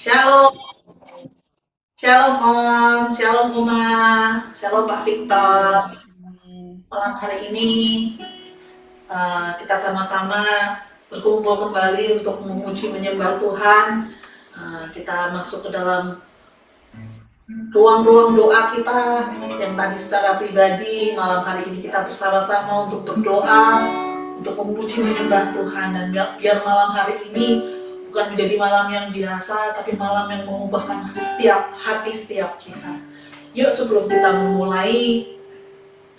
Shalom, shalom Om, shalom Uma, shalom Pak Victor. Malam hari ini kita sama-sama berkumpul kembali untuk memuji menyembah Tuhan. Kita masuk ke dalam ruang-ruang doa kita yang tadi secara pribadi. Malam hari ini kita bersama-sama untuk berdoa, untuk memuji menyembah Tuhan, dan biar malam hari ini bukan menjadi malam yang biasa, tapi malam yang mengubahkan setiap hati setiap kita. Yuk, sebelum kita memulai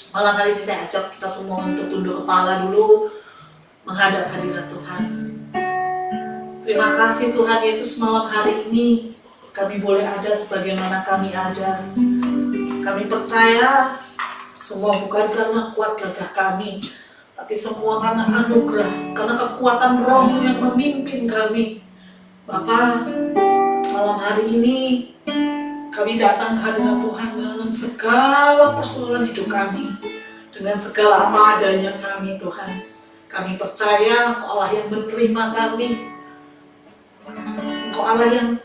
malam hari ini, saya ajak kita semua untuk tunduk kepala dulu, menghadap hadirat Tuhan. Terima kasih Tuhan Yesus, malam hari ini kami boleh ada sebagaimana kami ada. Kami percaya semua bukan karena kuat gagah kami, tapi semua karena anugerah, karena kekuatan Roh yang memimpin kami. Bapa, malam hari ini kami datang ke hadirat Tuhan dengan segala persoalan hidup kami, dengan segala apa adanya kami, Tuhan. Kami percaya Engkau Allah yang menerima kami, Engkau Allah yang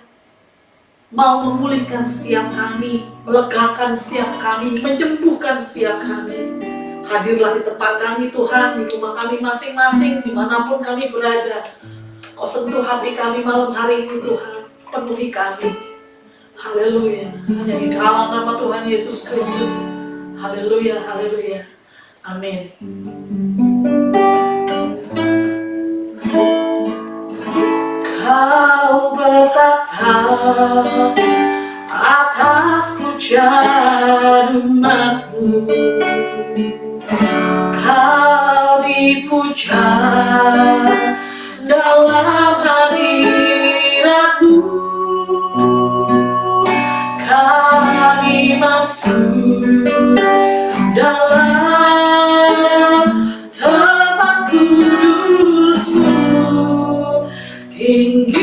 mau memulihkan setiap kami, melegakan setiap kami, menyembuhkan setiap kami. Hadirlah di tempat kami Tuhan, di rumah kami masing-masing, dimanapun kami berada. Kau sentuh hati kami malam hari ini Tuhan, penuhi kami. Haleluya, hanya di dalam nama Tuhan Yesus Kristus. Haleluya, haleluya, amin. Kau berkata atas pujian umat-Mu, Kau dipuja dalam hadirat-Mu. Kami masuk dalam tempat kudus-Mu. Tinggikan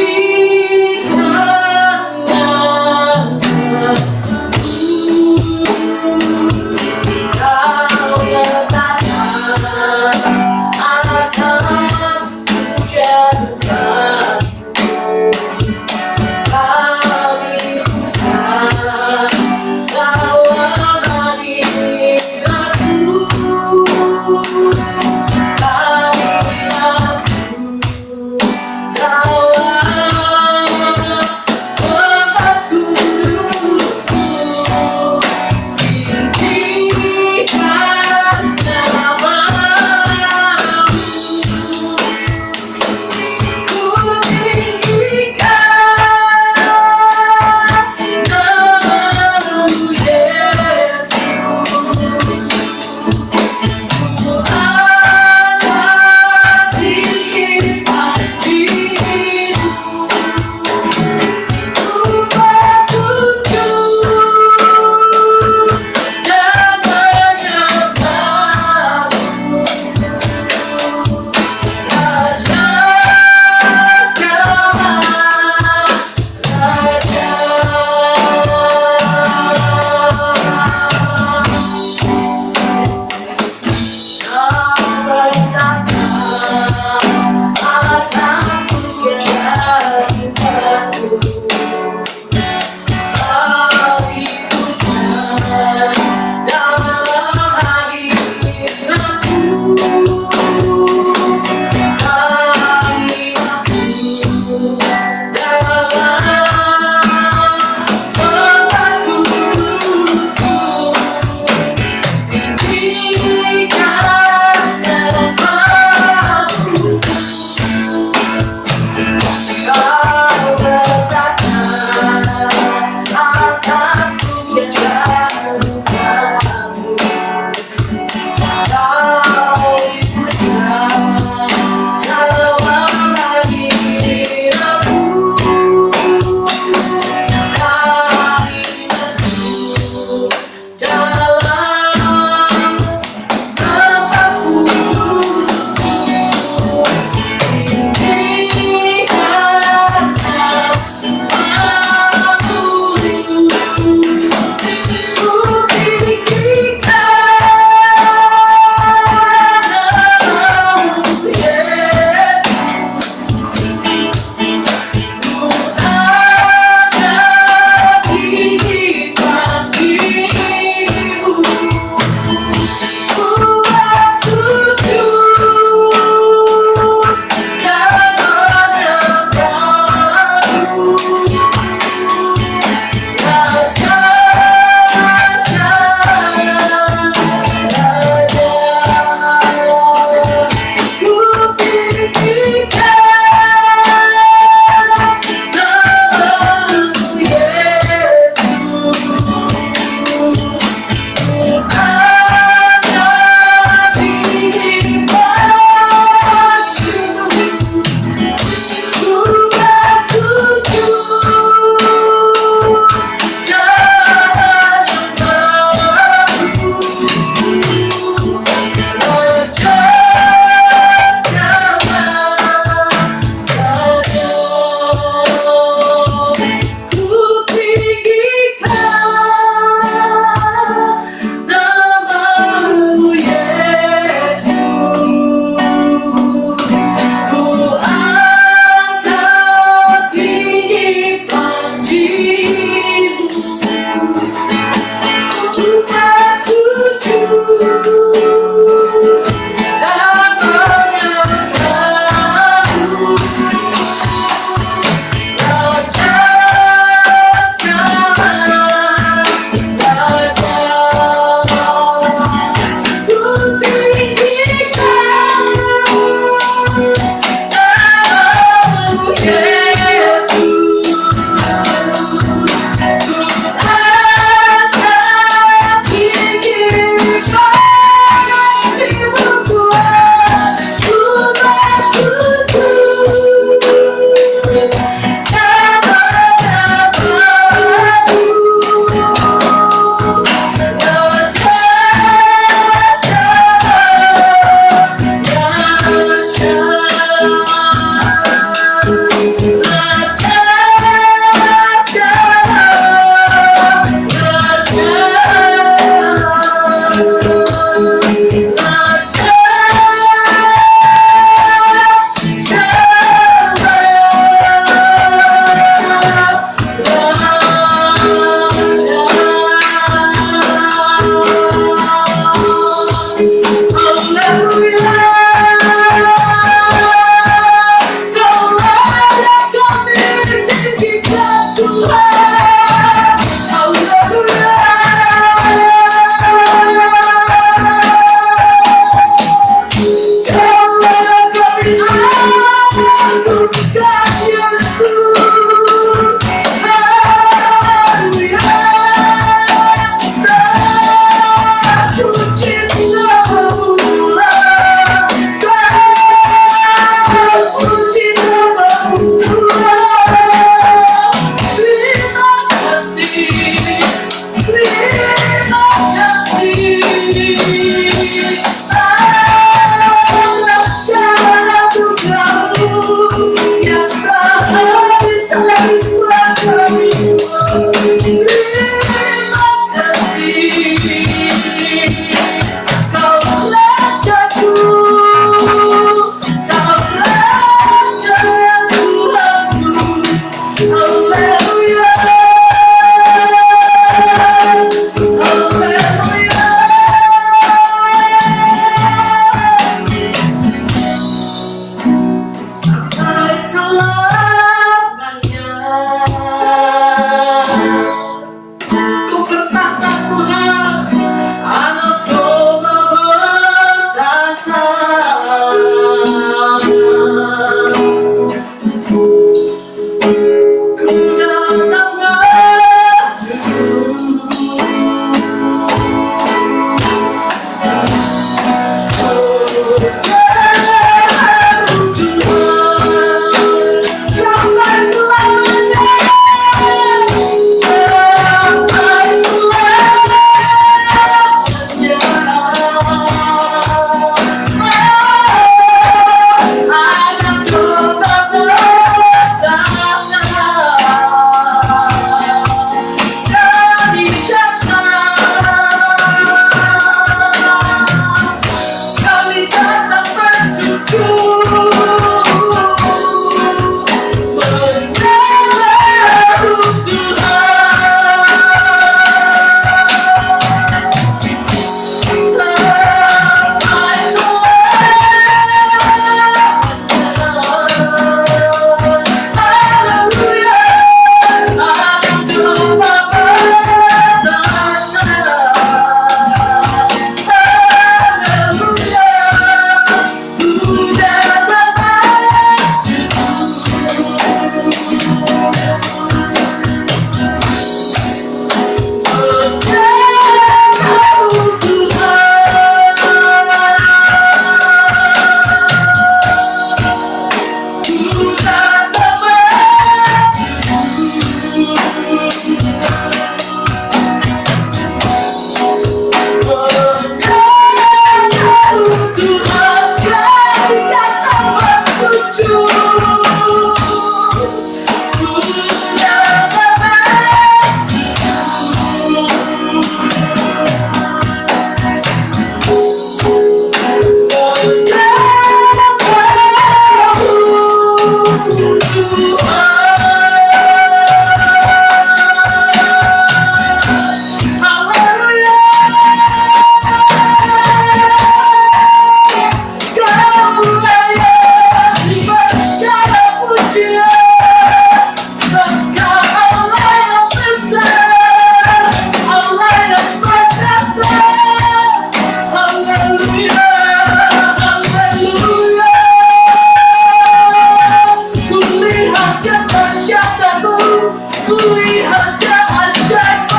Kulihat keajaiban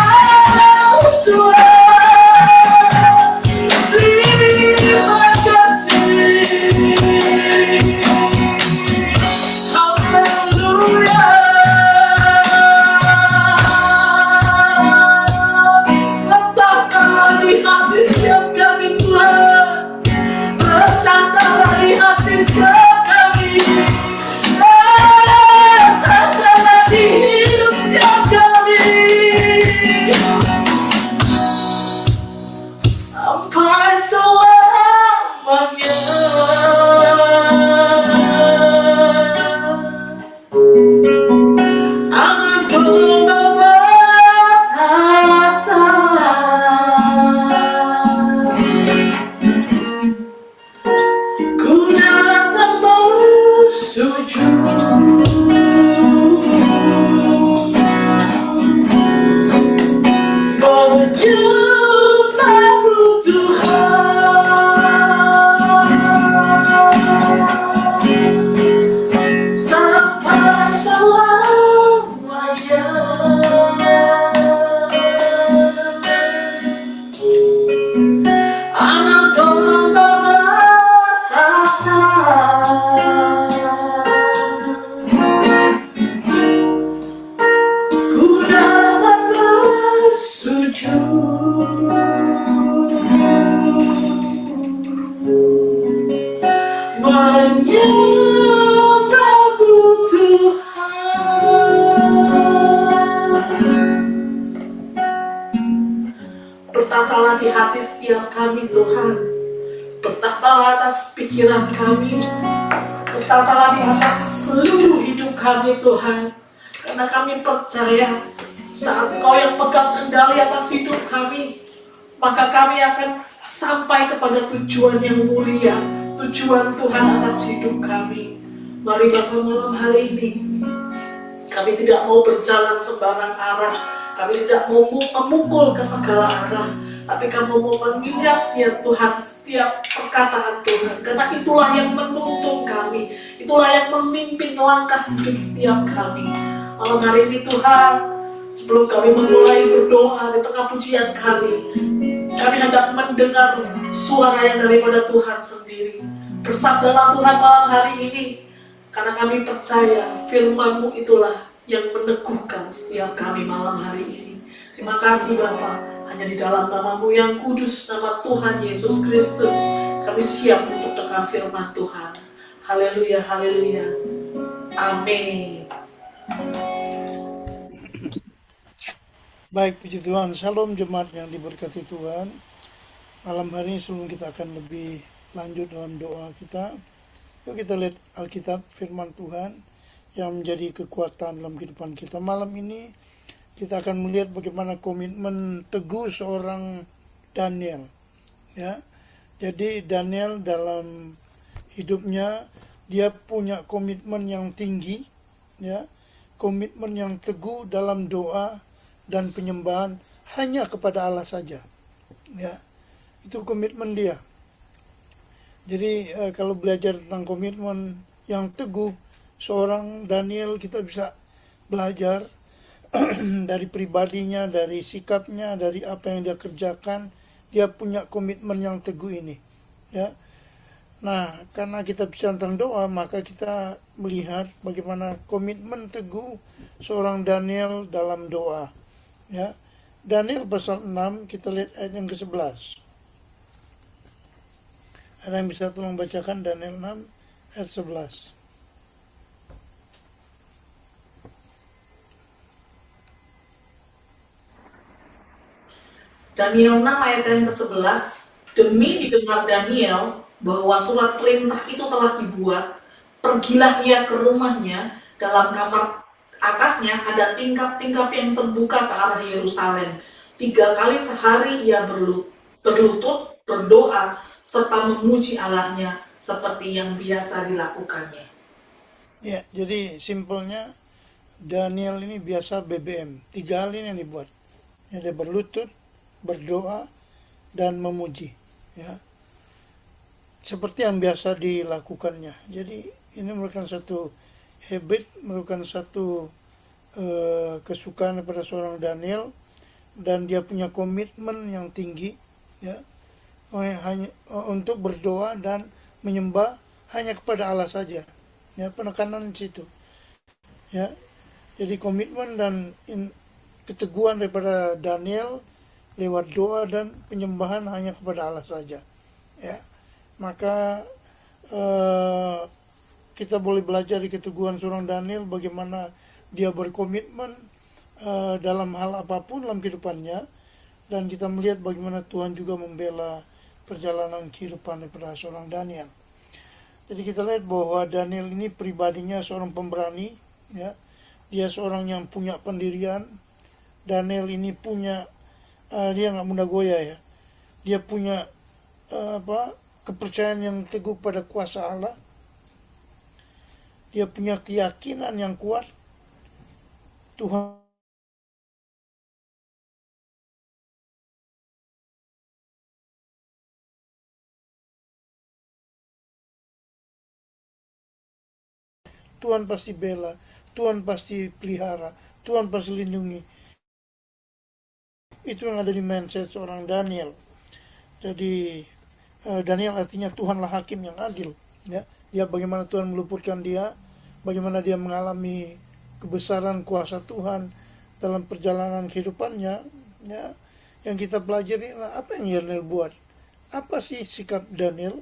Tuhan. Terima kasih. Haleluya. Letakkanlah di hati setiap kami Tuhan. Letakkanlah di hati setiap kami. Letakkanlah di hidup setiap kami. Sampai selamanya. Aman domba berkata, ku datang bersujud, menyembahmu Tuhan, sampai selamanya. Anak domba berkata, ku datang bersujud, menyembahmu Tuhan. Bertatalah di hati setiap kami Tuhan. Bertatalah atas pikiran kami. Bertatalah di atas seluruh hidup kami Tuhan. Karena kami percaya saat Kau yang pegang kendali atas hidup kami, maka kami akan sampai kepada tujuan yang mulia, tujuan Tuhan atas hidup kami. Mari Bapa, malam hari ini kami tidak mau berjalan sembarang arah. Kami tidak mau memukul ke segala arah, tapi kami mau mengingat ya Tuhan setiap perkataan Tuhan. Karena itulah yang menuntun kami, itulah yang memimpin langkah hidup setiap kami. Malam hari ini Tuhan, sebelum kami memulai berdoa di tengah pujian kami hendak mendengar suara yang daripada Tuhan sendiri. Bersabdalah Tuhan malam hari ini, karena kami percaya firman-Mu itulah yang meneguhkan setiap kami malam hari ini. Terima kasih Bapa, hanya di dalam nama-Mu yang kudus, nama Tuhan Yesus Kristus, kami siap untuk dengar firman Tuhan. Haleluya, haleluya. Amin. Baik, puji Tuhan. Shalom jemaat yang diberkati Tuhan. Malam hari ini sebelum kita akan lebih lanjut dalam doa kita, yuk kita lihat Alkitab, firman Tuhan yang menjadi kekuatan dalam kehidupan kita. Malam ini kita akan melihat bagaimana komitmen teguh seorang Daniel. Ya, jadi Daniel dalam hidupnya dia punya komitmen yang tinggi, ya, komitmen yang teguh dalam doa dan penyembahan hanya kepada Allah saja. Ya, itu komitmen dia. Jadi kalau belajar tentang komitmen yang teguh seorang Daniel, kita bisa belajar dari pribadinya, dari sikapnya, dari apa yang dia kerjakan. Dia punya komitmen yang teguh ini. Ya. Nah, karena kita bisa tentang doa, maka kita melihat bagaimana komitmen teguh seorang Daniel dalam doa. Ya. Daniel pasal 6, kita lihat ayat yang ke-11. Ada yang bisa tolong bacakan Daniel 6 ayat 11. Daniel 6 ayat yang ke-11, demi didengar Daniel bahwa surat perintah itu telah dibuat, pergilah ia ke rumahnya, dalam kamar atasnya ada tingkap-tingkap yang terbuka ke arah Yerusalem. 3 kali sehari ia berlutut, berdoa, serta memuji Allahnya seperti yang biasa dilakukannya. Ya, jadi simpelnya Daniel ini biasa BBM. 3 hal ini yang dibuat. Ya, dia berlutut, berdoa, dan memuji. Ya, seperti yang biasa dilakukannya. Jadi ini merupakan satu habit, merupakan satu kesukaan daripada seorang Daniel, dan dia punya komitmen yang tinggi, ya, hanya untuk berdoa dan menyembah hanya kepada Allah saja, ya, penekanan di situ, ya. Jadi komitmen dan keteguhan daripada Daniel lewat doa dan penyembahan hanya kepada Allah saja, ya. Maka kita boleh belajar di keteguhan seorang Daniel bagaimana dia berkomitmen dalam hal apapun dalam kehidupannya, dan kita melihat bagaimana Tuhan juga membela perjalanan kehidupan daripada seorang Daniel. Jadi kita lihat bahwa Daniel ini pribadinya seorang pemberani, ya. Dia seorang yang punya pendirian. Daniel ini punya dia nggak mudah goyah, ya. Dia punya kepercayaan yang teguh pada kuasa Allah. Dia punya keyakinan yang kuat Tuhan pasti bela, Tuhan pasti pelihara, Tuhan pasti lindungi. Itu yang ada di mindset seorang Daniel. Jadi Daniel artinya Tuhanlah hakim yang adil, ya. Dia bagaimana Tuhan meluputkan dia, bagaimana dia mengalami kebesaran kuasa Tuhan dalam perjalanan kehidupannya, ya. Yang kita pelajari apa yang Daniel buat, apa sih sikap Daniel,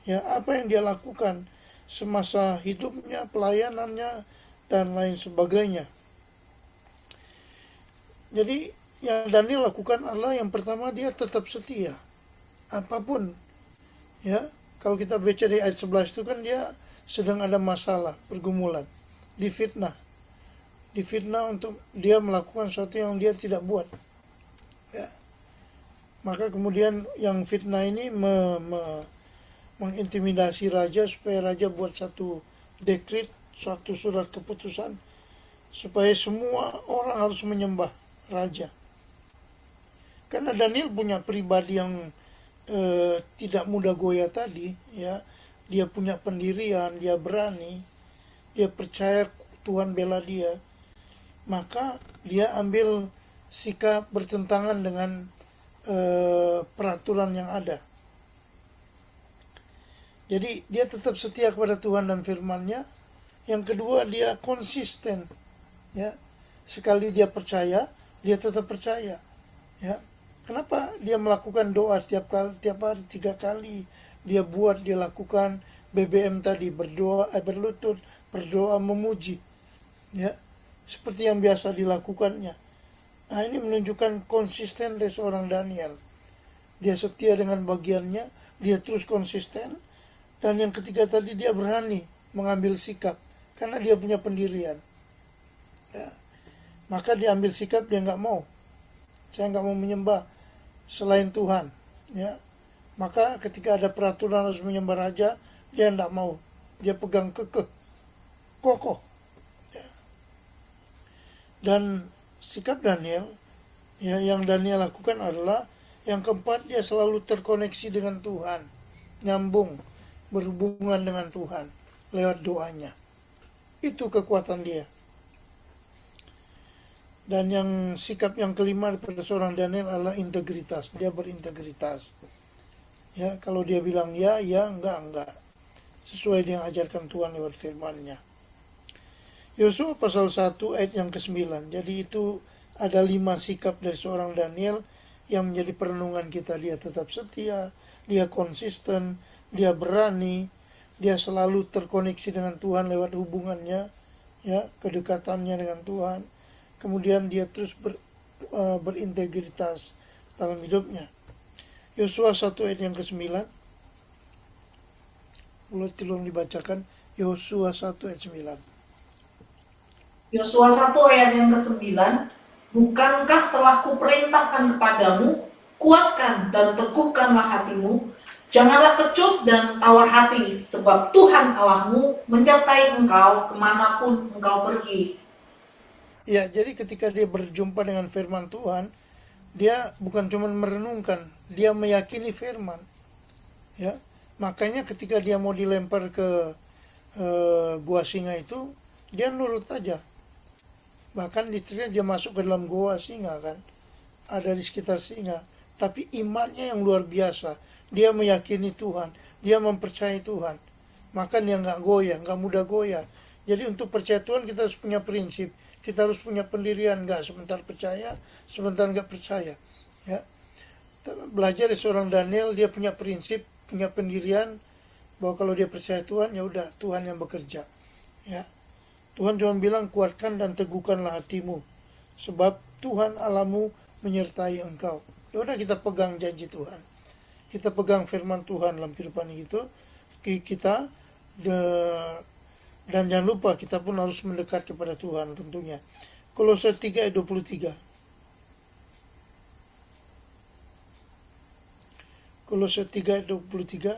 ya, apa yang dia lakukan semasa hidupnya, pelayanannya, dan lain sebagainya. Jadi yang Daniel lakukan adalah yang pertama, dia tetap setia apapun, ya. Kalau kita baca di ayat 11 itu kan dia sedang ada masalah, pergumulan, difitnah untuk dia melakukan sesuatu yang dia tidak buat, ya. Maka kemudian yang fitnah ini mengintimidasi raja supaya raja buat satu dekret, suatu surat keputusan supaya semua orang harus menyembah raja. Karena Daniel punya pribadi yang tidak mudah goyah tadi, ya. Dia punya pendirian, dia berani, dia percaya Tuhan bela dia. Maka dia ambil sikap bertentangan dengan peraturan yang ada. Jadi dia tetap setia kepada Tuhan dan firman-Nya. Yang kedua, dia konsisten, ya. Sekali dia percaya, dia tetap percaya, ya. Kenapa dia melakukan doa tiap hari 3 kali dia lakukan BBM tadi, berdoa, berlutut, berdoa memuji, ya, seperti yang biasa dilakukannya. Nah, ini menunjukkan konsisten dari seorang Daniel. Dia setia dengan bagiannya, dia terus konsisten. Dan yang ketiga tadi, dia berani mengambil sikap karena dia punya pendirian, ya. Maka dia ambil sikap, dia nggak mau, saya nggak mau menyembah selain Tuhan, ya. Maka ketika ada peraturan harus menyembah raja, dia nggak mau, dia pegang kekeh, kokoh, ya. Dan sikap Daniel, ya, yang Daniel lakukan adalah yang keempat, dia selalu terkoneksi dengan Tuhan, nyambung, berhubungan dengan Tuhan lewat doanya. Itu kekuatan dia. Dan yang sikap yang kelima daripada seorang Daniel adalah integritas. Dia berintegritas, ya. Kalau dia bilang ya, enggak, sesuai dengan ajarkan Tuhan lewat firman-Nya. Yosua pasal 1 ayat yang ke-9. Jadi itu ada 5 sikap dari seorang Daniel yang menjadi perenungan kita. Dia tetap setia, dia konsisten, dia berani, dia selalu terkoneksi dengan Tuhan lewat hubungannya, ya, kedekatannya dengan Tuhan. Kemudian dia terus berintegritas dalam hidupnya. Yosua 1 ayat yang ke-9. Boleh tolong dibacakan Yosua 1 ayat 9. Yosua 1 ayat yang ke-9. Bukankah telah kuperintahkan kepadamu, kuatkan dan teguhkanlah hatimu, janganlah kecut dan tawar hati, sebab Tuhan Allahmu menyertai engkau kemanapun engkau pergi. Ya, jadi ketika dia berjumpa dengan firman Tuhan, dia bukan cuma merenungkan, dia meyakini firman, ya. Makanya ketika dia mau dilempar ke gua singa itu, dia nurut aja, Bahkan diceritain dia masuk ke dalam goa singa kan, ada di sekitar singa, tapi imannya yang luar biasa. Dia meyakini Tuhan, dia mempercayai Tuhan, maka dia nggak goyah, nggak mudah goyah. Jadi untuk percaya Tuhan kita harus punya prinsip, kita harus punya pendirian, nggak sebentar percaya, sebentar nggak percaya. Ya, belajar dari seorang Daniel, dia punya prinsip, punya pendirian bahwa kalau dia percaya Tuhan, ya udah Tuhan yang bekerja. Ya, Tuhan cuma bilang kuatkan dan teguhkanlah hatimu, sebab Tuhan Allahmu menyertai engkau. Ya udah kita pegang janji Tuhan, kita pegang firman Tuhan dalam kehidupan itu kita dan jangan lupa kita pun harus mendekat kepada Tuhan tentunya. Kolose 3 ayat 23. Kolose 3 ayat 23.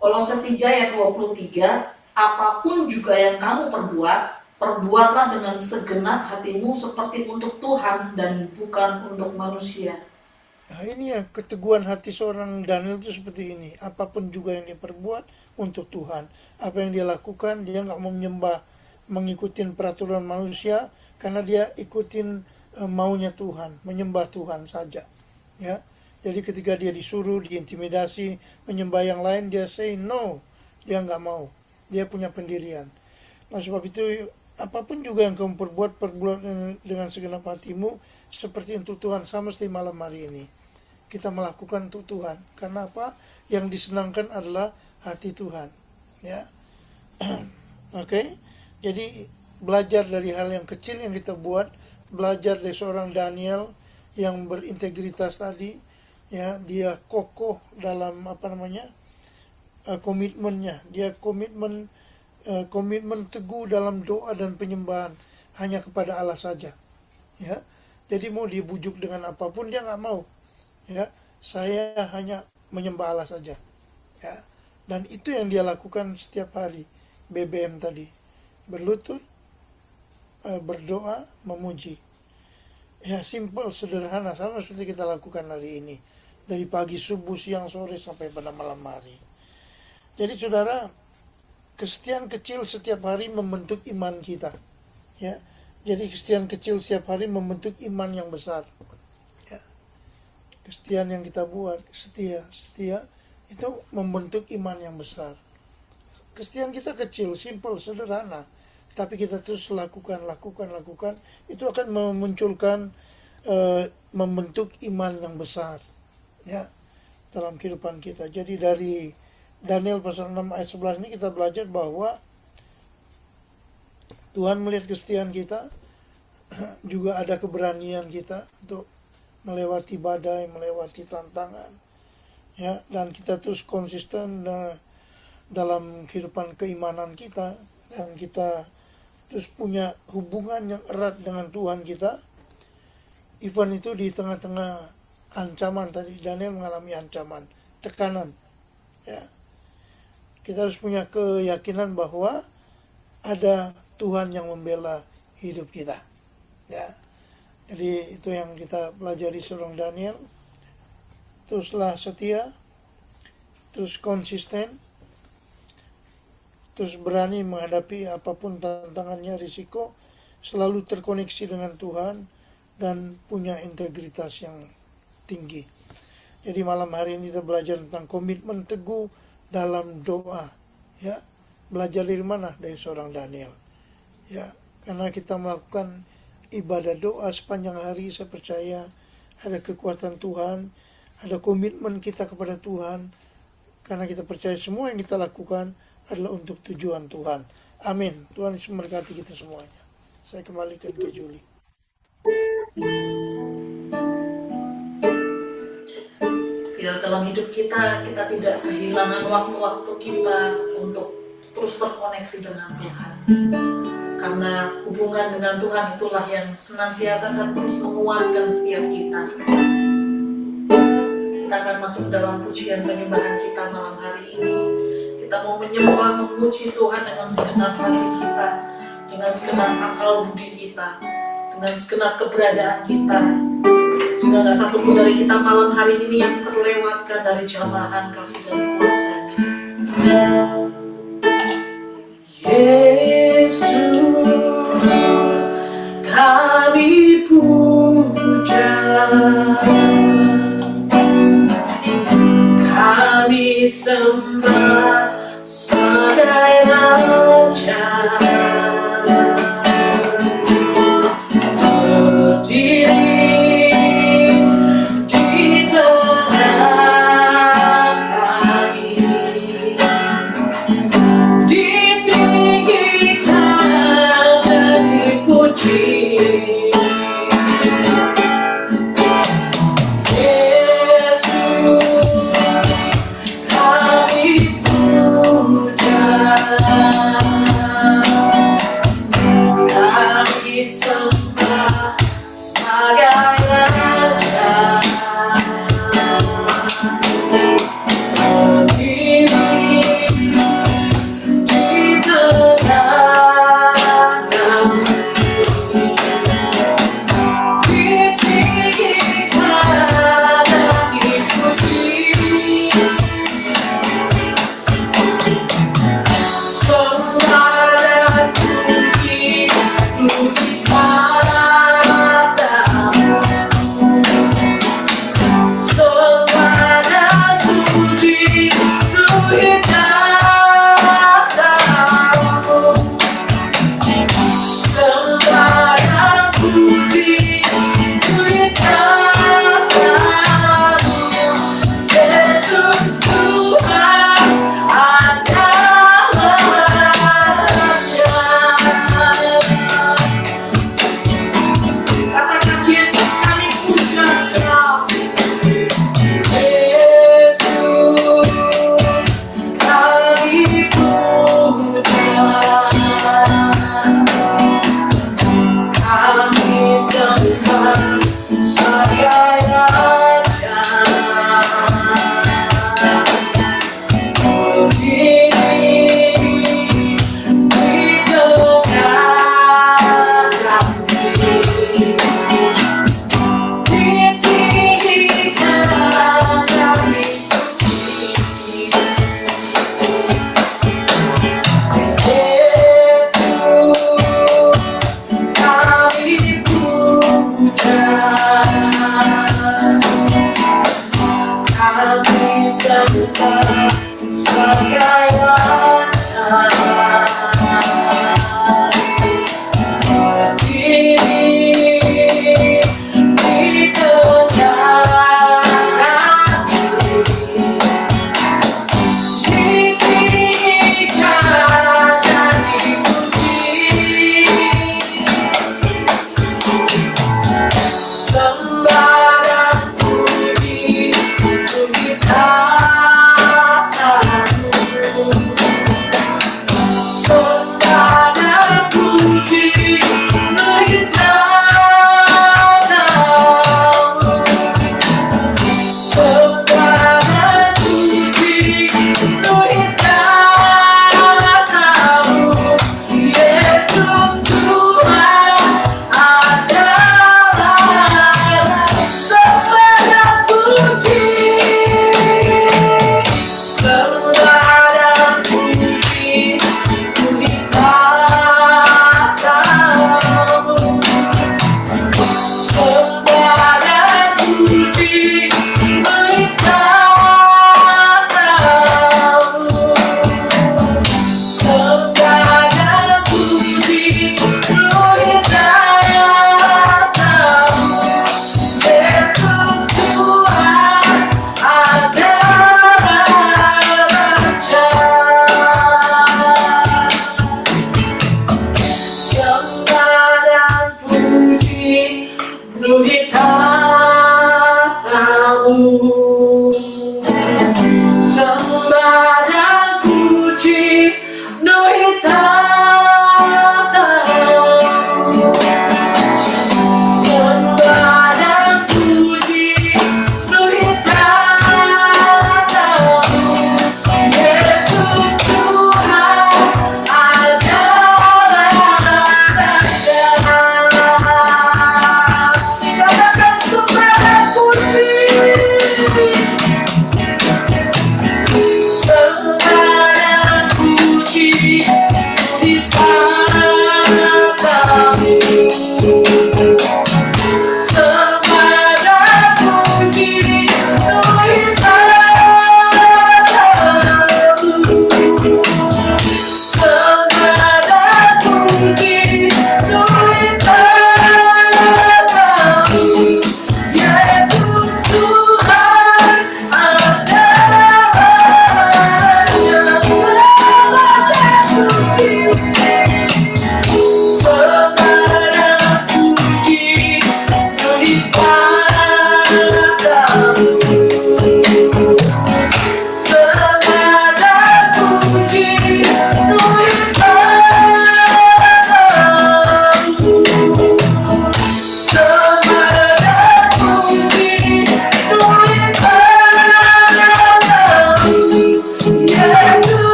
Kolose 3 ayat 23, apapun juga yang kamu perbuat, perbuatlah dengan segenap hatimu seperti untuk Tuhan dan bukan untuk manusia. Nah ini ya keteguhan hati seorang Daniel itu seperti ini. Apapun juga yang dia perbuat untuk Tuhan. Apa yang dia lakukan, dia nggak mau menyembah, mengikuti peraturan manusia, karena dia ikutin maunya Tuhan, menyembah Tuhan saja. Ya, jadi ketika dia disuruh, diintimidasi, menyembah yang lain, dia say no, dia nggak mau. Dia punya pendirian. Nah sebab itu apapun juga yang kamu perbuat dengan segenap hatimu seperti untuk Tuhan. Sama seperti malam hari ini kita melakukan untuk Tuhan. Karena apa? Yang disenangkan adalah hati Tuhan. Ya, oke. Jadi belajar dari hal yang kecil yang kita buat, belajar dari seorang Daniel yang berintegritas tadi. Ya, dia kokoh dalam komitmennya. Dia komitmen teguh dalam doa dan penyembahan hanya kepada Allah saja. Ya, jadi mau dibujuk dengan apapun dia nggak mau. Ya, saya hanya menyembah Allah saja. Ya, dan itu yang dia lakukan setiap hari. BBM tadi, berlutut, berdoa, memuji. Ya, simple, sederhana, sama seperti kita lakukan hari ini. Dari pagi, subuh, siang, sore, sampai pada malam hari. Jadi saudara, kesetiaan kecil setiap hari membentuk iman kita. Ya, jadi kesetiaan kecil setiap hari membentuk iman yang besar. Ya, kesetiaan yang kita buat, setia itu membentuk iman yang besar. Kesetiaan kita kecil, simple, sederhana, tapi kita terus lakukan, itu akan memunculkan, membentuk iman yang besar. Ya, dalam kehidupan kita. Jadi dari Daniel pasal 6 ayat 11 ini kita belajar bahwa Tuhan melihat kesetiaan kita, juga ada keberanian kita untuk melewati badai, melewati tantangan. Ya, dan kita terus konsisten dalam kehidupan keimanan kita, dan kita terus punya hubungan yang erat dengan Tuhan kita. Even itu di tengah-tengah ancaman, tadi Daniel mengalami ancaman, tekanan. Ya, kita harus punya keyakinan bahwa ada Tuhan yang membela hidup kita. Ya, jadi itu yang kita pelajari seorang Daniel. Teruslah setia, terus konsisten, terus berani menghadapi apapun tantangannya, risiko, selalu terkoneksi dengan Tuhan, dan punya integritas yang tinggi. Jadi malam hari ini kita belajar tentang komitmen teguh dalam doa. Ya, belajar dari mana? Dari seorang Daniel. Ya, karena kita melakukan ibadah doa sepanjang hari, saya percaya ada kekuatan Tuhan, ada komitmen kita kepada Tuhan, karena kita percaya semua yang kita lakukan adalah untuk tujuan Tuhan. Amin. Tuhan Yesus memberkati kita semuanya. Saya kembalikan ke Juli. Biar dalam hidup kita tidak kehilangan waktu-waktu kita untuk terus terkoneksi dengan Tuhan. Karena hubungan dengan Tuhan itulah yang senantiasa akan terus menguatkan setiap kita. Kita akan masuk dalam pujian penyembahan kita malam hari ini. Kita mau menyembah, memuji Tuhan dengan segenap hati kita, dengan segenap akal budi kita, dengan segenap keberadaan kita. Sehingga gak satu pun dari kita malam hari ini yang terlewatkan dari jamahan kasih dan kuasa-Nya. Yesus kami puja, kami sembah sebagai Raja, berdiri di tengah kami, ditinggikan dan dipuji.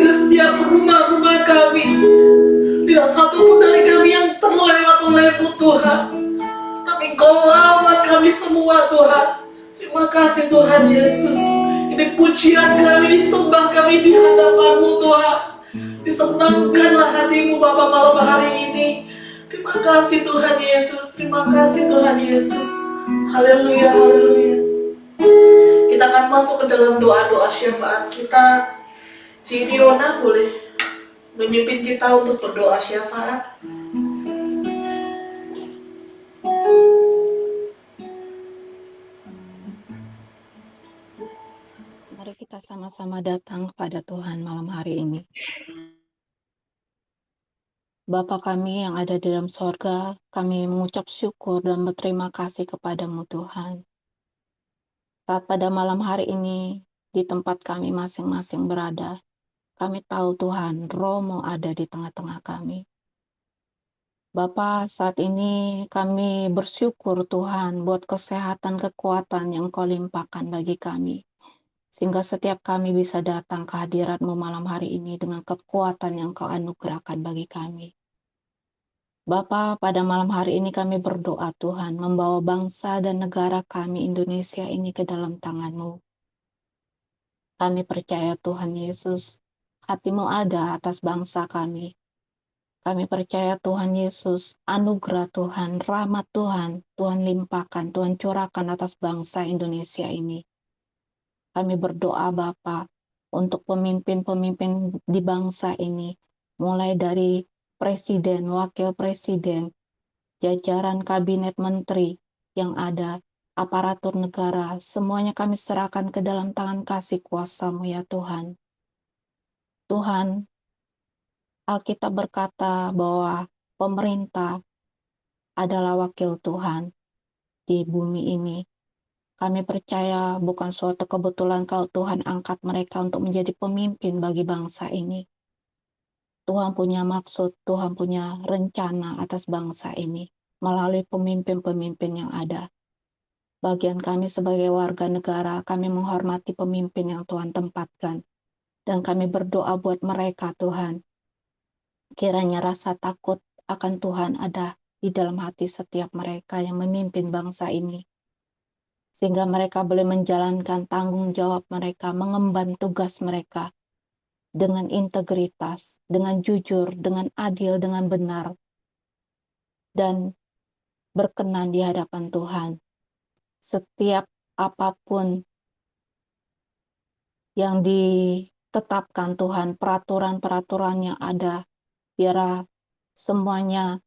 di setiap rumah-rumah kami. Tidak satu pun dari kami yang terlewat oleh-Mu Tuhan. Tapi Engkau lawat kami semua Tuhan. Terima kasih Tuhan Yesus. Ini pujian kami, disembah kami di hadapan-Mu Tuhan. Disenangkanlah hati-Mu Bapa malam hari ini. Terima kasih Tuhan Yesus. Terima kasih Tuhan Yesus. Haleluya, haleluya. Kita akan masuk ke dalam doa-doa syafaat kita. Ci Fiona boleh memimpin kita untuk berdoa syafaat. Mari kita sama-sama datang kepada Tuhan malam hari ini. Bapa kami yang ada di dalam sorga, kami mengucap syukur dan berterima kasih kepadamu Tuhan. Saat pada malam hari ini, di tempat kami masing-masing berada, kami tahu Tuhan, Roh-Mu ada di tengah-tengah kami. Bapa, saat ini kami bersyukur Tuhan buat kesehatan, kekuatan yang Kau limpahkan bagi kami. Sehingga setiap kami bisa datang ke hadirat-Mu malam hari ini dengan kekuatan yang Kau anugerahkan bagi kami. Bapa, pada malam hari ini kami berdoa Tuhan, membawa bangsa dan negara kami Indonesia ini ke dalam tangan-Mu. Kami percaya Tuhan Yesus, hati-Mu ada atas bangsa kami. Kami percaya Tuhan Yesus, anugerah Tuhan, rahmat Tuhan, Tuhan limpahkan, Tuhan curahkan atas bangsa Indonesia ini. Kami berdoa Bapa untuk pemimpin-pemimpin di bangsa ini, mulai dari presiden, wakil presiden, jajaran kabinet menteri yang ada, aparatur negara, semuanya kami serahkan ke dalam tangan kasih kuasa-Mu ya Tuhan. Tuhan, Alkitab berkata bahwa pemerintah adalah wakil Tuhan di bumi ini. Kami percaya bukan suatu kebetulan Kau Tuhan angkat mereka untuk menjadi pemimpin bagi bangsa ini. Tuhan punya maksud, Tuhan punya rencana atas bangsa ini melalui pemimpin-pemimpin yang ada. Bagian kami sebagai warga negara, kami menghormati pemimpin yang Tuhan tempatkan. Dan kami berdoa buat mereka Tuhan. Kiranya rasa takut akan Tuhan ada di dalam hati setiap mereka yang memimpin bangsa ini. Sehingga mereka boleh menjalankan tanggung jawab mereka, mengemban tugas mereka dengan integritas, dengan jujur, dengan adil, dengan benar, dan berkenan di hadapan Tuhan. Setiap apapun yang ditetapkan Tuhan, peraturan-peraturan yang ada, biar semuanya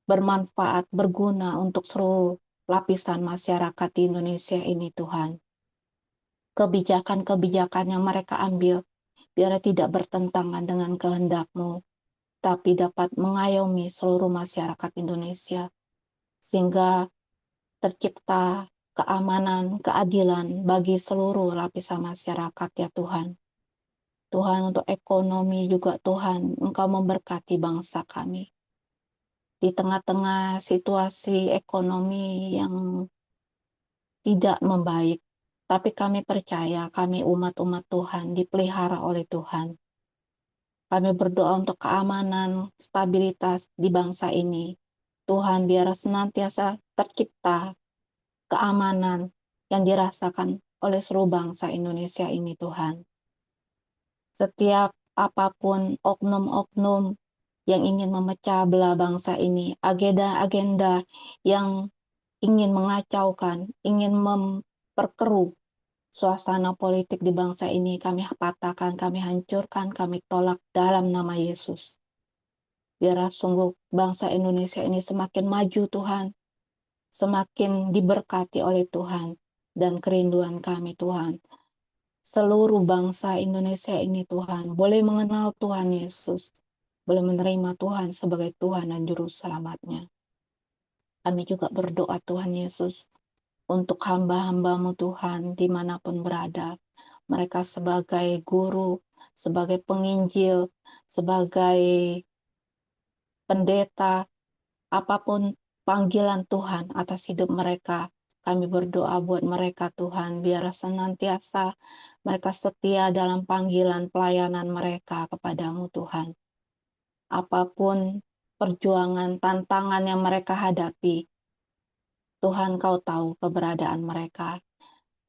bermanfaat, berguna untuk seluruh lapisan masyarakat di Indonesia ini Tuhan. Kebijakan-kebijakan yang mereka ambil, biar tidak bertentangan dengan kehendak-Mu, tapi dapat mengayomi seluruh masyarakat Indonesia, sehingga tercipta keamanan, keadilan bagi seluruh lapisan masyarakat ya Tuhan. Tuhan, untuk ekonomi juga Tuhan, Engkau memberkati bangsa kami. Di tengah-tengah situasi ekonomi yang tidak membaik, tapi kami percaya kami umat-umat Tuhan dipelihara oleh Tuhan. Kami berdoa untuk keamanan, stabilitas di bangsa ini. Tuhan, biar senantiasa tercipta keamanan yang dirasakan oleh seluruh bangsa Indonesia ini Tuhan. Setiap apapun oknum-oknum yang ingin memecah belah bangsa ini, agenda-agenda yang ingin mengacaukan, ingin memperkeruh suasana politik di bangsa ini, kami patahkan, kami hancurkan, kami tolak dalam nama Yesus. Biar sungguh bangsa Indonesia ini semakin maju Tuhan, semakin diberkati oleh Tuhan, dan kerinduan kami Tuhan. Seluruh bangsa Indonesia ini Tuhan, boleh mengenal Tuhan Yesus, boleh menerima Tuhan sebagai Tuhan dan Juru Selamatnya. Kami juga berdoa Tuhan Yesus, untuk hamba-hamba-Mu Tuhan dimanapun berada. Mereka sebagai guru, sebagai penginjil, sebagai pendeta, apapun panggilan Tuhan atas hidup mereka. Kami berdoa buat mereka Tuhan, biar senantiasa Mereka setia dalam panggilan pelayanan mereka kepadamu Tuhan. Apapun perjuangan, tantangan yang mereka hadapi, Tuhan Kau tahu keberadaan mereka.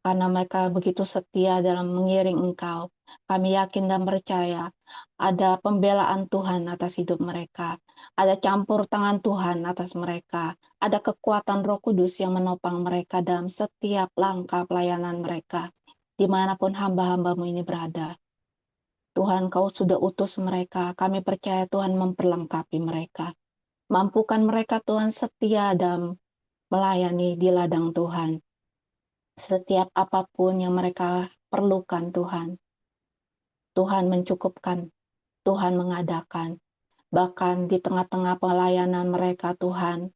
Karena mereka begitu setia dalam mengiring Engkau, kami yakin dan percaya ada pembelaan Tuhan atas hidup mereka, ada campur tangan Tuhan atas mereka, ada kekuatan Roh Kudus yang menopang mereka dalam setiap langkah pelayanan mereka, dimanapun hamba-hambamu ini berada. Tuhan, Kau sudah utus mereka, kami percaya Tuhan memperlengkapi mereka. Mampukan mereka Tuhan setia dalam melayani di ladang Tuhan. Setiap apapun yang mereka perlukan Tuhan, Tuhan mencukupkan, Tuhan mengadakan. Bahkan di tengah-tengah pelayanan mereka Tuhan,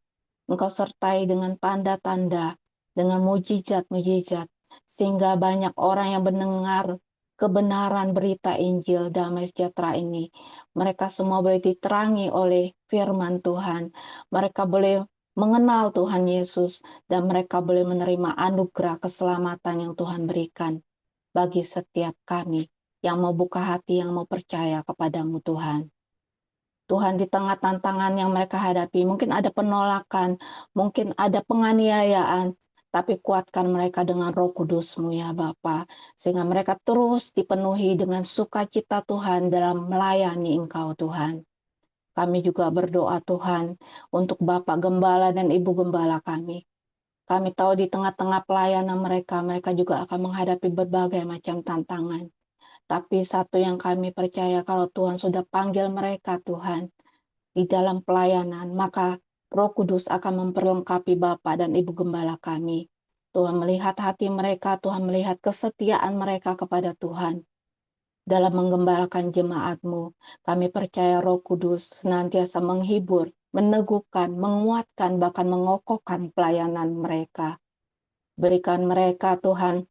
Engkau sertai dengan tanda-tanda, dengan mujizat-mujizat, sehingga banyak orang yang mendengar kebenaran berita Injil damai sejahtera ini. Mereka semua boleh diterangi oleh firman Tuhan. Mereka boleh mengenal Tuhan Yesus, dan mereka boleh menerima anugerah keselamatan yang Tuhan berikan bagi setiap kami yang mau buka hati, yang mau percaya kepadamu Tuhan. Tuhan, di tengah tantangan yang mereka hadapi, mungkin ada penolakan, mungkin ada penganiayaan, tapi kuatkan mereka dengan Roh Kudus-Mu ya Bapa, sehingga mereka terus dipenuhi dengan sukacita Tuhan dalam melayani Engkau Tuhan. Kami juga berdoa Tuhan untuk Bapak Gembala dan Ibu Gembala kami. Kami tahu di tengah-tengah pelayanan mereka, mereka juga akan menghadapi berbagai macam tantangan. Tapi satu yang kami percaya, kalau Tuhan sudah panggil mereka Tuhan, di dalam pelayanan, maka Roh Kudus akan memperlengkapi Bapa dan Ibu Gembala kami. Tuhan melihat hati mereka, Tuhan melihat kesetiaan mereka kepada Tuhan dalam menggembalakan jemaat-Mu. Kami percaya Roh Kudus senantiasa menghibur, meneguhkan, menguatkan, bahkan mengokohkan pelayanan mereka. Berikan mereka Tuhan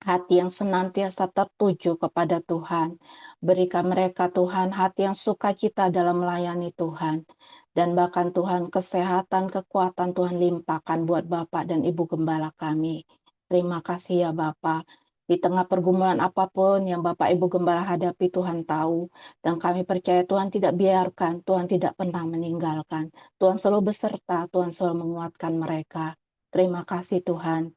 hati yang senantiasa tertuju kepada Tuhan. Berikan mereka Tuhan hati yang sukacita dalam melayani Tuhan. Dan bahkan Tuhan kesehatan, kekuatan Tuhan limpahkan buat Bapak dan Ibu Gembala kami. Terima kasih ya Bapak. Di tengah pergumulan apapun yang Bapak Ibu Gembala hadapi, Tuhan tahu. Dan kami percaya Tuhan tidak biarkan, Tuhan tidak pernah meninggalkan. Tuhan selalu beserta, Tuhan selalu menguatkan mereka. Terima kasih Tuhan.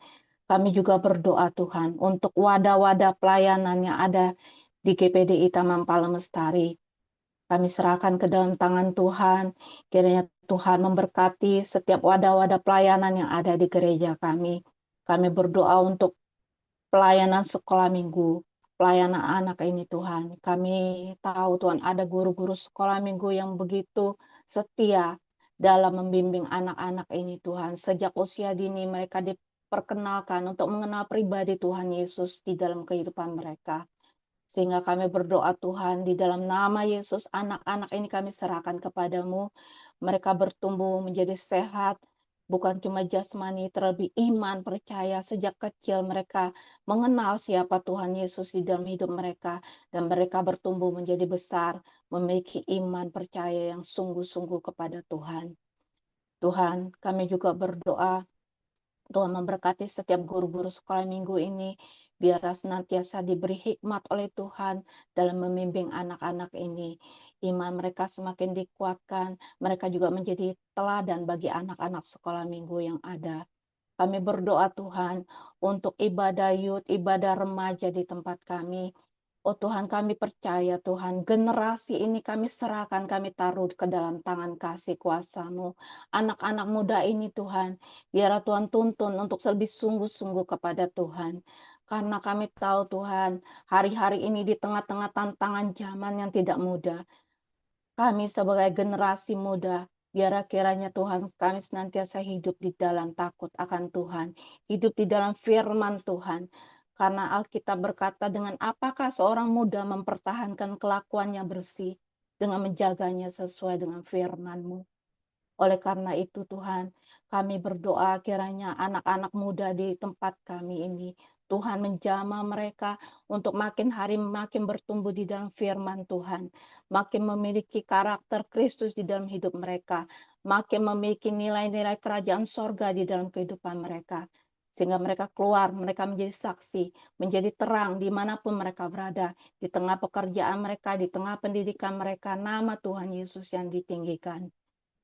Kami juga berdoa Tuhan untuk wadah-wadah pelayanan yang ada di GPDI Taman Palem Lestari. Kami serahkan ke dalam tangan Tuhan, kiranya Tuhan memberkati setiap wadah-wadah pelayanan yang ada di gereja kami. Kami berdoa untuk pelayanan sekolah minggu, pelayanan anak ini Tuhan. Kami tahu Tuhan ada guru-guru sekolah minggu yang begitu setia dalam membimbing anak-anak ini Tuhan. Sejak usia dini mereka diperkenalkan untuk mengenal pribadi Tuhan Yesus di dalam kehidupan mereka. Sehingga kami berdoa Tuhan, di dalam nama Yesus, anak-anak ini kami serahkan kepadamu. Mereka bertumbuh menjadi sehat, bukan cuma jasmani, terlebih iman, percaya. Sejak kecil mereka mengenal siapa Tuhan Yesus di dalam hidup mereka. Dan mereka bertumbuh menjadi besar, memiliki iman, percaya yang sungguh-sungguh kepada Tuhan. Tuhan, kami juga berdoa Tuhan memberkati setiap guru-guru sekolah minggu ini, biar senantiasa diberi hikmat oleh Tuhan dalam membimbing anak-anak ini. Iman mereka semakin dikuatkan, mereka juga menjadi teladan bagi anak-anak sekolah minggu yang ada. Kami berdoa Tuhan untuk ibadah youth, ibadah remaja di tempat kami. Oh Tuhan, kami percaya Tuhan, generasi ini kami serahkan, kami taruh ke dalam tangan kasih kuasa-Mu. Anak-anak muda ini Tuhan, biarlah Tuhan tuntun untuk lebih sungguh-sungguh kepada Tuhan. Karena kami tahu Tuhan, hari-hari ini di tengah-tengah tantangan zaman yang tidak mudah, kami sebagai generasi muda, biar kiranya Tuhan kami senantiasa hidup di dalam takut akan Tuhan, hidup di dalam firman Tuhan. Karena Alkitab berkata, dengan apakah seorang muda mempertahankan kelakuannya bersih dengan menjaganya sesuai dengan firman-Mu. Oleh karena itu Tuhan, kami berdoa kiranya anak-anak muda di tempat kami ini, Tuhan menjamah mereka untuk makin hari makin bertumbuh di dalam firman Tuhan, makin memiliki karakter Kristus di dalam hidup mereka, makin memiliki nilai-nilai kerajaan sorga di dalam kehidupan mereka. sehingga mereka keluar, mereka menjadi saksi, menjadi terang dimanapun mereka berada, di tengah pekerjaan mereka, di tengah pendidikan mereka, nama Tuhan Yesus yang ditinggikan.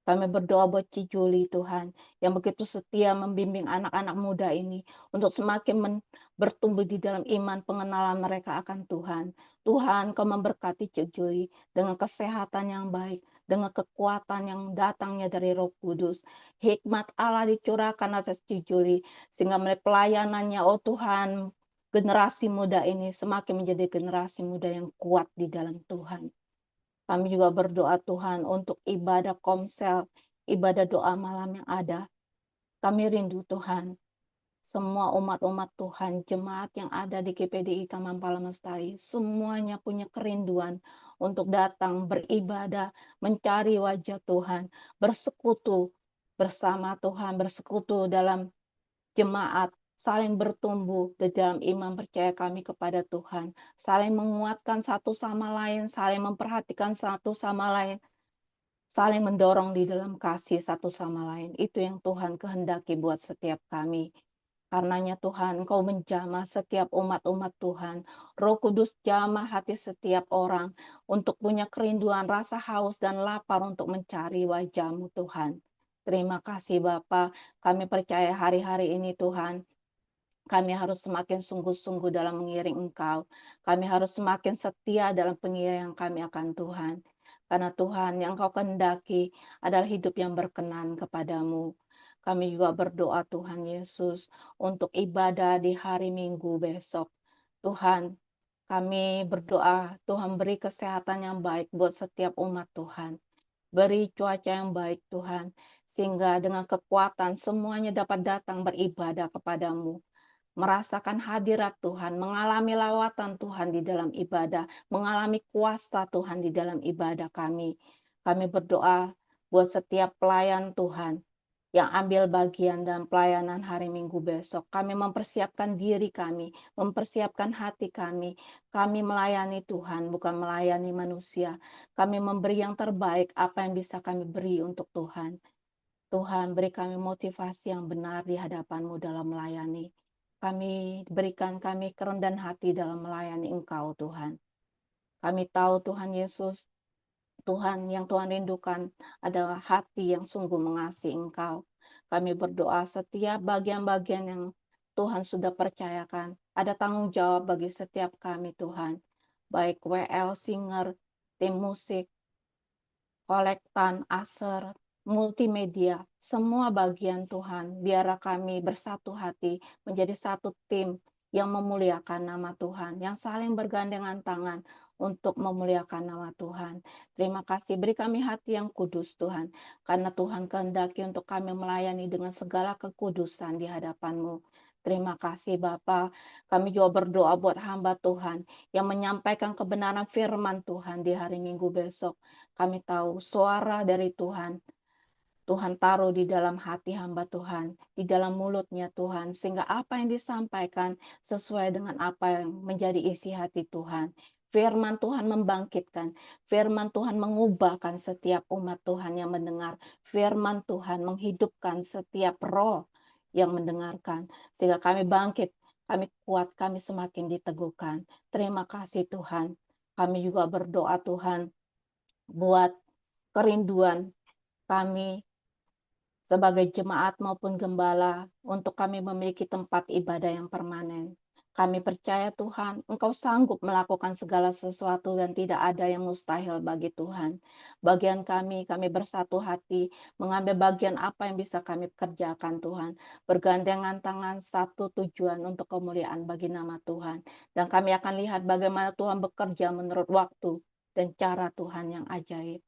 Kami berdoa buat Juli Tuhan, yang begitu setia membimbing anak-anak muda ini untuk semakin bertumbuh di dalam iman pengenalan mereka akan Tuhan. Tuhan, Kau memberkati Juli dengan kesehatan yang baik, dengan kekuatan yang datangnya dari Roh Kudus. Hikmat Allah dicurahkan atas Juli, sehingga melalui pelayanannya, oh Tuhan, generasi muda ini semakin menjadi generasi muda yang kuat di dalam Tuhan. Kami juga berdoa Tuhan untuk ibadah komsel, ibadah doa malam yang ada. Kami rindu Tuhan, semua umat-umat Tuhan, jemaat yang ada di GPDI Taman Palemestari, semuanya punya kerinduan untuk datang beribadah, mencari wajah Tuhan, bersekutu bersama Tuhan, bersekutu dalam jemaat, saling bertumbuh di dalam iman percaya kami kepada Tuhan, saling menguatkan satu sama lain, saling memperhatikan satu sama lain, saling mendorong di dalam kasih satu sama lain. Itu yang Tuhan kehendaki buat setiap kami. Karenanya Tuhan, Engkau menjamah setiap umat-umat Tuhan. Roh Kudus jamah hati setiap orang untuk punya kerinduan, rasa haus dan lapar untuk mencari wajah-Mu Tuhan. Terima kasih Bapa. Kami percaya hari-hari ini Tuhan, kami harus semakin sungguh-sungguh dalam mengiring Engkau. Kami harus semakin setia dalam pengiringan kami akan Tuhan. Karena Tuhan yang Kau kehendaki adalah hidup yang berkenan kepadamu. Kami juga berdoa Tuhan Yesus untuk ibadah di hari Minggu besok. Tuhan, kami berdoa Tuhan beri kesehatan yang baik buat setiap umat Tuhan. Beri cuaca yang baik Tuhan, sehingga dengan kekuatan semuanya dapat datang beribadah kepadamu, merasakan hadirat Tuhan, mengalami lawatan Tuhan di dalam ibadah, mengalami kuasa Tuhan di dalam ibadah kami. Kami berdoa buat setiap pelayan Tuhan yang ambil bagian dalam pelayanan hari Minggu besok. Kami mempersiapkan diri kami, mempersiapkan hati kami. Kami melayani Tuhan, bukan melayani manusia. Kami memberi yang terbaik apa yang bisa kami beri untuk Tuhan. Tuhan, beri kami motivasi yang benar di hadapan-Mu dalam melayani. Berikan kami kerendahan hati dalam melayani Engkau, Tuhan. Kami tahu Tuhan Yesus, Tuhan yang Tuhan rindukan adalah hati yang sungguh mengasihi Engkau. Kami berdoa setiap bagian-bagian yang Tuhan sudah percayakan, ada tanggung jawab bagi setiap kami Tuhan. Baik WL, singer, tim musik, kolektan, aser, multimedia, semua bagian Tuhan, biarlah kami bersatu hati menjadi satu tim yang memuliakan nama Tuhan, yang saling bergandengan tangan untuk memuliakan nama Tuhan. Terima kasih, beri kami hati yang kudus Tuhan, karena Tuhan kehendaki untuk kami melayani dengan segala kekudusan di hadapan-Mu. Terima kasih Bapa. Kami juga berdoa buat hamba Tuhan yang menyampaikan kebenaran firman Tuhan di hari Minggu besok. Kami tahu suara dari Tuhan, Tuhan taruh di dalam hati hamba Tuhan, di dalam mulutnya Tuhan, sehingga apa yang disampaikan sesuai dengan apa yang menjadi isi hati Tuhan. Firman Tuhan membangkitkan, firman Tuhan mengubahkan setiap umat Tuhan yang mendengar, firman Tuhan menghidupkan setiap roh yang mendengarkan, sehingga kami bangkit, kami kuat, kami semakin diteguhkan. Terima kasih Tuhan. Kami juga berdoa Tuhan, buat kerinduan kami sebagai jemaat maupun gembala untuk kami memiliki tempat ibadah yang permanen. Kami percaya Tuhan, Engkau sanggup melakukan segala sesuatu dan tidak ada yang mustahil bagi Tuhan. Bagian kami bersatu hati, mengambil bagian apa yang bisa kami kerjakan Tuhan. Bergandengan tangan satu tujuan untuk kemuliaan bagi nama Tuhan. Dan kami akan lihat bagaimana Tuhan bekerja menurut waktu dan cara Tuhan yang ajaib.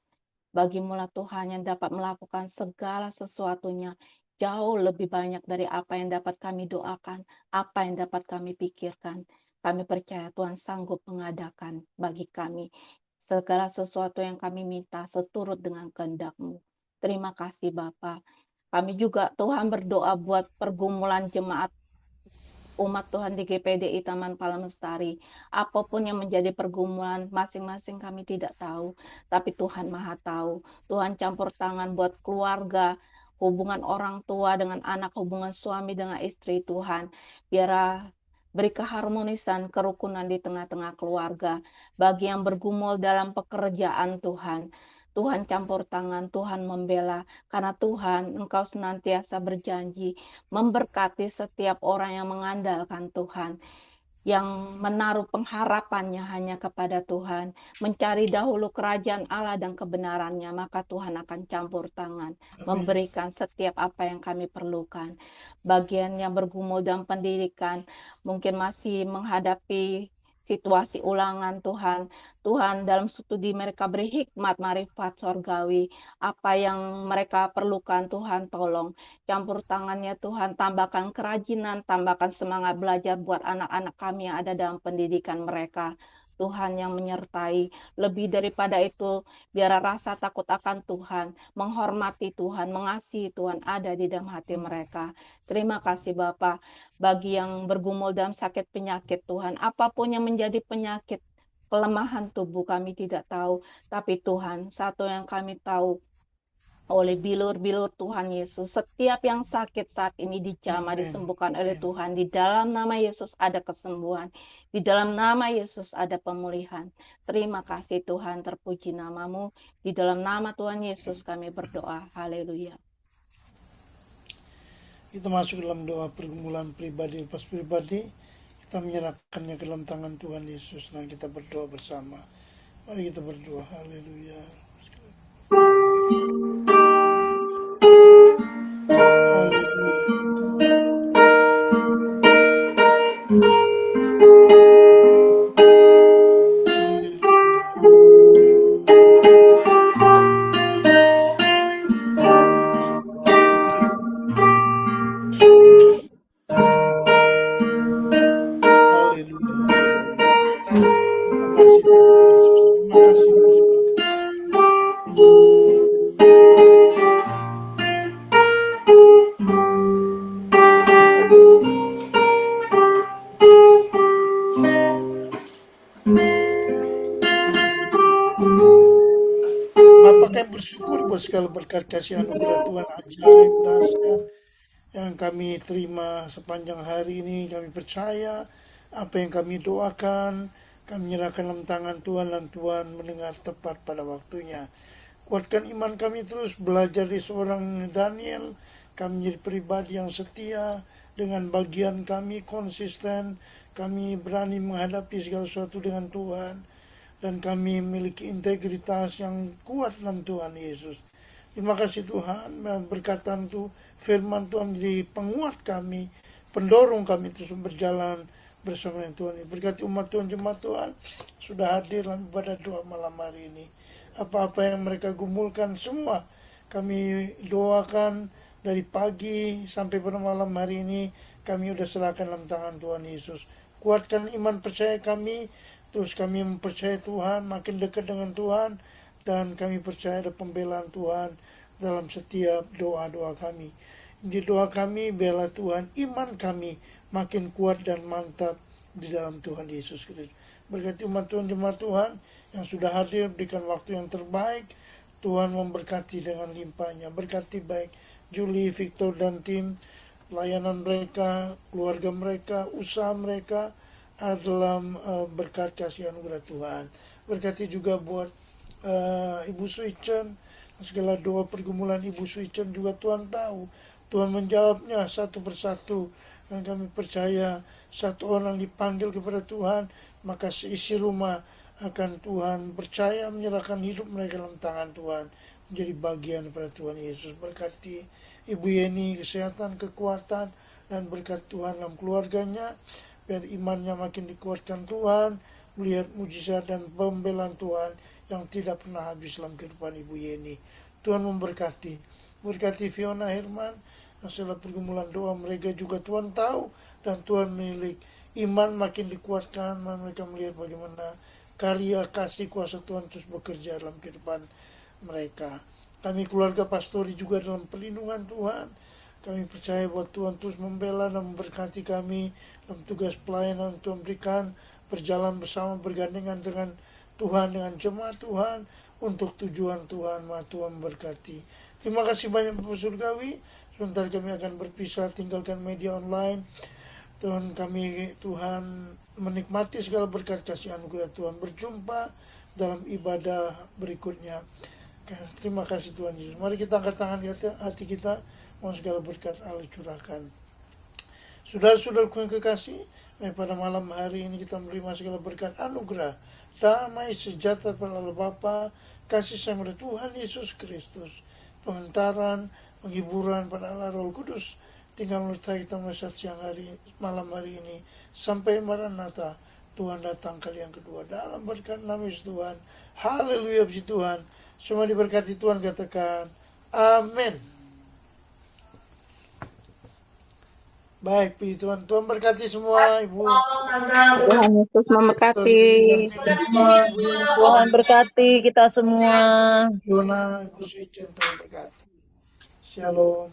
Bagimulah Tuhan yang dapat melakukan segala sesuatunya jauh lebih banyak dari apa yang dapat kami doakan, apa yang dapat kami pikirkan. Kami percaya Tuhan sanggup mengadakan bagi kami segala sesuatu yang kami minta seturut dengan kehendak-Mu. Terima kasih Bapa. Kami juga Tuhan berdoa buat pergumulan jemaat umat Tuhan di GPDI Taman Palemestari. Apapun yang menjadi pergumulan masing-masing kami tidak tahu, tapi Tuhan Maha tahu. Tuhan campur tangan buat keluarga, hubungan orang tua dengan anak, hubungan suami dengan istri Tuhan. Biar beri keharmonisan, kerukunan di tengah-tengah keluarga. Bagi yang bergumul dalam pekerjaan Tuhan, Tuhan campur tangan, Tuhan membela, karena Tuhan Engkau senantiasa berjanji memberkati setiap orang yang mengandalkan Tuhan, yang menaruh pengharapannya hanya kepada Tuhan, mencari dahulu kerajaan Allah dan kebenarannya, maka Tuhan akan campur tangan, memberikan setiap apa yang kami perlukan. Bagian yang bergumul dalam pendidikan, mungkin masih menghadapi situasi ulangan Tuhan. Tuhan dalam studi mereka beri hikmat, marifat sorgawi, apa yang mereka perlukan Tuhan tolong. Campur tangannya Tuhan, tambahkan kerajinan, tambahkan semangat belajar buat anak-anak kami yang ada dalam pendidikan mereka. Tuhan yang menyertai, lebih daripada itu, biar rasa takut akan Tuhan, menghormati Tuhan, mengasihi Tuhan ada di dalam hati mereka. Terima kasih Bapa, bagi yang bergumul dalam sakit penyakit Tuhan, apapun yang menjadi penyakit, kelemahan tubuh kami tidak tahu, tapi Tuhan, satu yang kami tahu, oleh bilur-bilur Tuhan Yesus, setiap yang sakit saat ini dijamah, Amin. disembuhkan oleh Tuhan. Di dalam nama Yesus ada kesembuhan. Di dalam nama Yesus ada pemulihan. Terima kasih Tuhan, terpuji namamu. Di dalam nama Tuhan Yesus kami berdoa. Haleluya. Kita masuk dalam doa pergumulan pribadi lepas pribadi. Kita menyerahkannya ke dalam tangan Tuhan Yesus dan kita berdoa bersama. Mari kita berdoa. Haleluya. Bapak kami bersyukur buat segala berkat kasih anugerah Tuhan ajaib dahsyat yang kami terima sepanjang hari ini. Kami percaya apa yang kami doakan, kami menyerahkan dalam tangan Tuhan dan Tuhan mendengar tepat pada waktunya. Kuatkan iman kami terus belajar dari seorang Daniel. Kami menjadi pribadi yang setia dengan bagian kami konsisten. Kami berani menghadapi segala sesuatu dengan Tuhan. Dan kami memiliki integritas yang kuat dalam Tuhan Yesus. Terima kasih Tuhan, berkatan Tuhan, firman Tuhan menjadi penguat kami, pendorong kami terus berjalan bersama dengan Tuhan. Berkati umat Tuhan, jemaat Tuhan, sudah hadir dalam ibadah doa malam hari ini. Apa-apa yang mereka gumulkan semua, kami doakan dari pagi sampai pada malam hari ini, kami sudah serahkan dalam tangan Tuhan Yesus. Kuatkan iman percaya kami, terus kami mempercayai Tuhan, makin dekat dengan Tuhan, dan kami percaya ada pembelaan Tuhan dalam setiap doa-doa kami. Di doa kami, bela Tuhan, iman kami makin kuat dan mantap di dalam Tuhan Yesus Kristus. Berkati umat Tuhan, jemaat Tuhan yang sudah hadir, berikan waktu yang terbaik. Tuhan memberkati dengan limpahnya. Berkati baik Julie, Victor, dan tim, layanan mereka, keluarga mereka, usaha mereka, dalam berkat kasih anugerah Tuhan. Berkati juga buat Ibu Suicen, segala doa pergumulan Ibu Suicen juga Tuhan tahu. Tuhan menjawabnya satu persatu, dan kami percaya satu orang dipanggil kepada Tuhan, maka seisi rumah akan Tuhan percaya menyerahkan hidup mereka dalam tangan Tuhan, menjadi bagian pada Tuhan Yesus. Berkati Ibu Yeni kesehatan, kekuatan, dan berkat Tuhan dalam keluarganya, biar imannya makin dikuatkan Tuhan, melihat mujizat dan pembelaan Tuhan yang tidak pernah habis dalam kehidupan Ibu Yeni. Tuhan memberkati. Berkati Fiona Herman, yang segala pergumulan doa mereka juga Tuhan tahu, dan Tuhan milik iman makin dikuatkan, mereka melihat bagaimana karya kasih kuasa Tuhan terus bekerja dalam kehidupan mereka. Kami keluarga pastori juga dalam perlindungan Tuhan. Kami percaya bahwa Tuhan terus membela dan memberkati kami dalam tugas pelayanan Tuhan berikan, berjalan bersama bergandengan dengan Tuhan, dengan jemaat Tuhan, untuk tujuan Tuhan. Tuhan memberkati. Terima kasih banyak Bapak Surgawi. Sebentar kami akan berpisah tinggalkan media online. Tuhan menikmati segala berkat kasih anugerah Tuhan. Berjumpa dalam ibadah berikutnya. Terima kasih Tuhan Yesus. Mari kita angkat tangan di hati kita. Mohon segala berkat Allah curahkan. Saudara-saudaraku yang kekasih, pada malam hari ini kita menerima segala berkat anugerah, damai sejahtera pada Allah Bapa, kasih sayang pada Tuhan Yesus Kristus, pengentaran, penghiburan pada Allah Roh Kudus, tinggal menyertai kita saat siang hari, malam hari ini, sampai Maranatha, Tuhan datang kali yang kedua. Dalam berkat nama Yesus Tuhan, haleluya puji Tuhan, semua diberkati Tuhan, katakan, amin. Baik, puji Tuhan. Tuhan berkati semua, Ibu. Tuhan Yesus memberkati. Tuhan berkati kita semua. Yona, Gus Ijen, Tuhan berkati. Shalom.